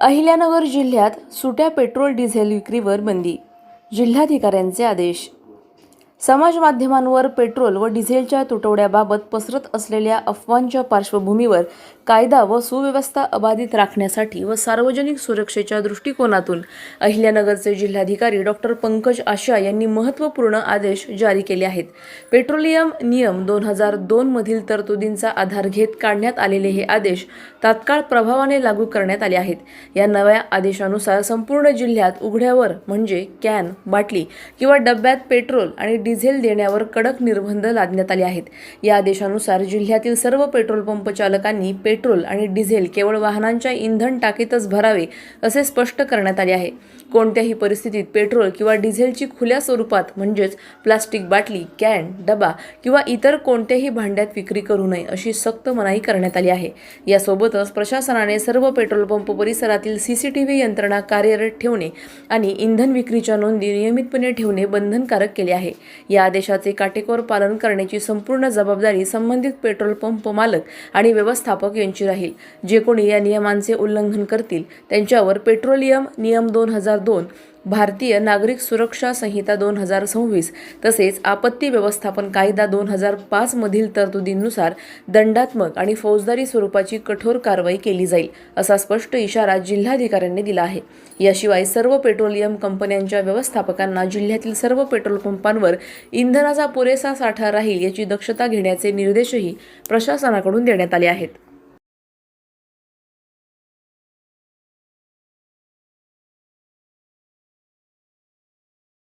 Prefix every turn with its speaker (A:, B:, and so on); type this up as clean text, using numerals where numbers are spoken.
A: अहिल्यानगर जिल्ह्यात सुट्या petrol diesel विक्रीवर बंदी. जिल्हाधिकाऱ्यांचे आदेश. समाज माध्यमांवर पेट्रोल व डिझेलच्या तुटवड्याबाबत पसरत असलेल्या अफवांच्या पार्श्वभूमीवर कायदा व सुव्यवस्था अबाधित राखण्यासाठी व सार्वजनिक सुरक्षेच्या दृष्टिकोनातून अहिल्यानगरचे जिल्हाधिकारी डॉ. पंकज आशा यांनी महत्त्वपूर्ण आदेश जारी केले आहेत. पेट्रोलियम नियम 2002 मधील तरतुदींचा आधार घेत काढण्यात आलेले हे आदेश तात्काळ प्रभावाने लागू करण्यात आले आहेत. या नव्या आदेशानुसार संपूर्ण जिल्ह्यात उघड्यावर म्हणजे कॅन, बाटली किंवा डब्यात पेट्रोल आणि डिझेल देण्यावर कडक निर्बंध लादण्यात आले आहेत. या आदेशानुसार जिल्ह्यातील सर्व पेट्रोल पंप चालकांनी पेट्रोल आणि डिझेल केवळ वाहनांच्या इंधन टाकीतच भरावे असे स्पष्ट करण्यात आले आहे. कोणत्याही परिस्थितीत पेट्रोल किंवा डिझेलची खुल्या स्वरूपात म्हणजेच प्लास्टिक बाटली, कॅन, डबा किंवा इतर कोणत्याही भांड्यात विक्री करू नये अशी सक्त मनाई करण्यात आली आहे. यासोबतच प्रशासनाने सर्व पेट्रोल पंप परिसरातील CCTV यंत्रणा कार्यरत ठेवणे आणि इंधन विक्रीच्या नोंदी नियमितपणे ठेवणे बंधनकारक केले आहे. या आदेशाचे काटेकोर पालन करण्याची संपूर्ण जबाबदारी संबंधित पेट्रोल पंप मालक आणि व्यवस्थापक यांची राहील. जे कोणी या नियमांचे उल्लंघन करतील त्यांच्यावर पेट्रोलियम नियम 2002, भारतीय नागरिक सुरक्षा संहिता 2026 तसेच आपत्ती व्यवस्थापन कायदा 2005 मधील तरतुदींनुसार दंडात्मक आणि फौजदारी स्वरूपाची कठोर कारवाई केली जाईल असा स्पष्ट इशारा जिल्हाधिकाऱ्यांनी दिला आहे. याशिवाय सर्व पेट्रोलियम कंपन्यांच्या व्यवस्थापकांना जिल्ह्यातील सर्व पेट्रोल पंपांवर इंधनाचा पुरेसा साठा राहील याची दक्षता घेण्याचे निर्देशही प्रशासनाकडून देण्यात आले आहेत.